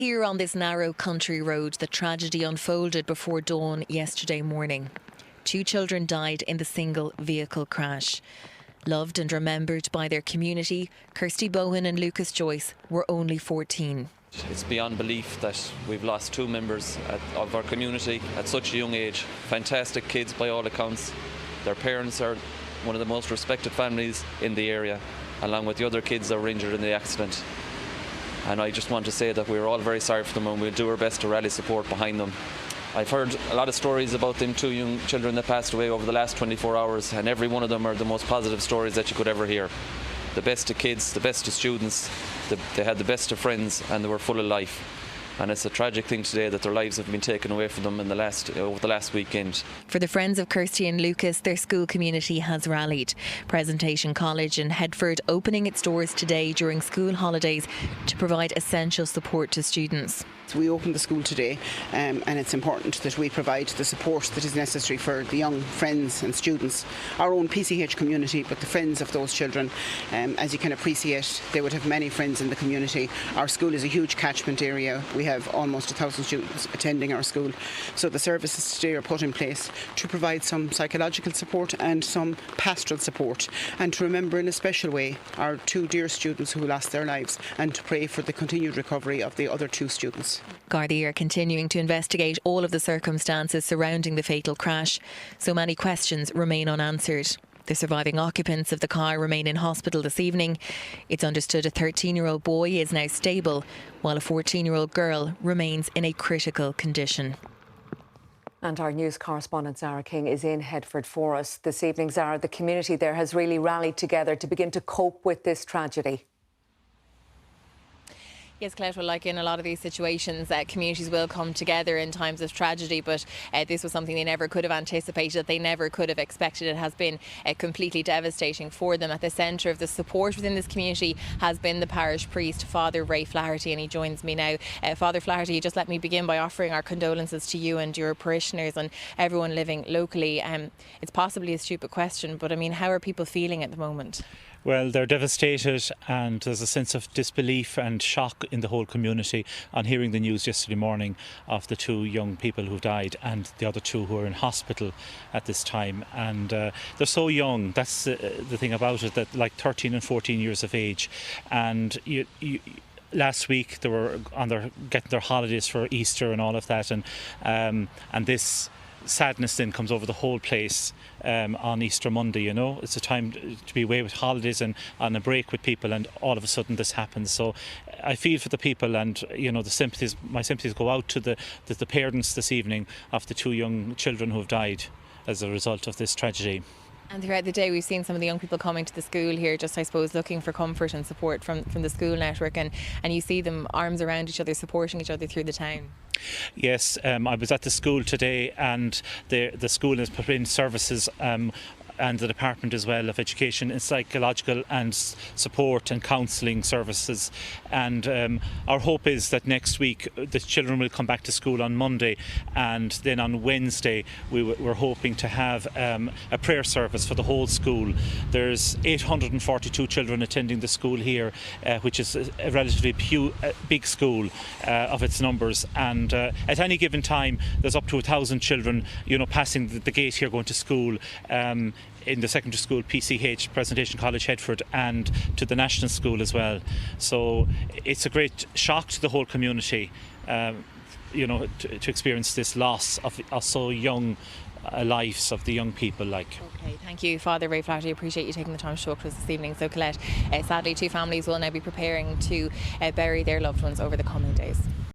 Here on this narrow country road, the tragedy unfolded before dawn yesterday morning. 2 children died in the single vehicle crash. Loved and remembered by their community, Kirsty Bowen and Lucas Joyce were only 14. It's beyond belief that we've lost 2 members of our community at such a young age. Fantastic kids by all accounts. Their parents are one of the most respected families in the area, along with the other kids that were injured in the accident. And I just want to say that we're all very sorry for them and we'll do our best to rally support behind them. I've heard a lot of stories about them 2 young children that passed away over the last 24 hours, and every one of them are the most positive stories that you could ever hear. The best of kids, the best of students, they had the best of friends, and they were full of life. And it's a tragic thing today that their lives have been taken away from them over the last weekend. For the friends of Kirsty and Lucas, their school community has rallied. Presentation College in Headford opening its doors today during school holidays to provide essential support to students. We opened the school today and it's important that we provide the support that is necessary for the young friends and students, our own PCH community, but the friends of those children. As you can appreciate, they would have many friends in the community. Our school is a huge catchment area. We have almost 1,000 students attending our school. So the services today are put in place to provide some psychological support and some pastoral support, and to remember in a special way our 2 dear students who lost their lives, and to pray for the continued recovery of the other 2 students. Gardaí are continuing to investigate all of the circumstances surrounding the fatal crash. So many questions remain unanswered. The surviving occupants of the car remain in hospital this evening. It's understood a 13-year-old boy is now stable, while a 14-year-old girl remains in a critical condition. And our news correspondent Zara King is in Headford for us this evening. Zara, the community there has really rallied together to begin to cope with this tragedy. Yes, Colette, well, like in a lot of these situations, communities will come together in times of tragedy, but this was something they never could have anticipated, they never could have expected. It has been completely devastating for them. At the centre of the support within this community has been the parish priest, Father Ray Flaherty, and he joins me now. Father Flaherty, just let me begin by offering our condolences to you and your parishioners and everyone living locally. It's possibly a stupid question, but I mean, how are people feeling at the moment? Well, they're devastated, and there's a sense of disbelief and shock in the whole community on hearing the news yesterday morning of the 2 young people who died and the other 2 who are in hospital at this time. And they're so young. That's the thing about it, that like 13 and 14 years of age. And last week they were getting their holidays for Easter and all of that, and this sadness then comes over the whole place on Easter Monday. You know, it's a time to be away with holidays and on a break with people, and all of a sudden this happens. So I feel for the people, and you know, my sympathies go out to the parents this evening of the 2 young children who have died as a result of this tragedy. And throughout the day we've seen some of the young people coming to the school here, just I suppose looking for comfort and support from the school network, and you see them arms around each other, supporting each other through the town. Yes, I was at the school today, and the school has put in services and the Department as well of Education and psychological and support and counselling services. And our hope is that next week the children will come back to school on Monday, and then on Wednesday we're hoping to have a prayer service for the whole school. There's 842 children attending the school here, which is a relatively big school of its numbers, and at any given time there's up to 1,000 children, you know, passing the gate here going to school, in the secondary school PCH, Presentation College Headford, and to the national school as well. So it's a great shock to the whole community, you know, to experience this loss of so young lives of the young people. Okay, thank you, Father Ray Flaherty. Appreciate you taking the time to talk to us this evening. So Colette, sadly 2 families will now be preparing to bury their loved ones over the coming days.